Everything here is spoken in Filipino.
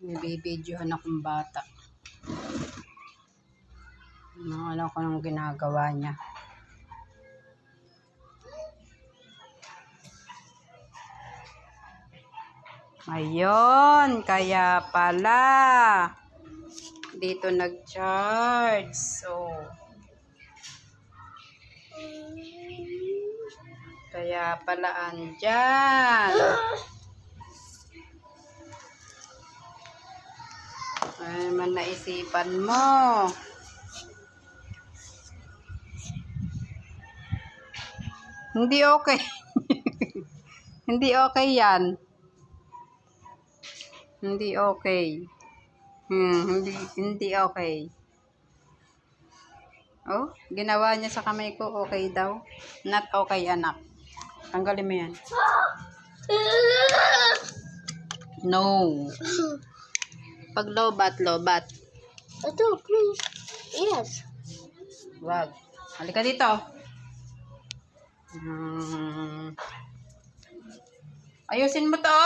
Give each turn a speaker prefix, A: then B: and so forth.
A: Nabibidyohan akong bata. Alam ko nang ginagawa niya. Ayun, kaya pala dito nag-charge. So, kaya pala andyan. Ay, man naisipan mo. Hindi okay. Hindi okay yan. Hindi okay. Hindi okay. Oh, ginawa niya sa kamay ko, okay daw. Not okay, anak. Tanggalin mo yan. No. Pag lobat.
B: Ito, please. Yes.
A: Wag. Halika dito. Ayusin mo to.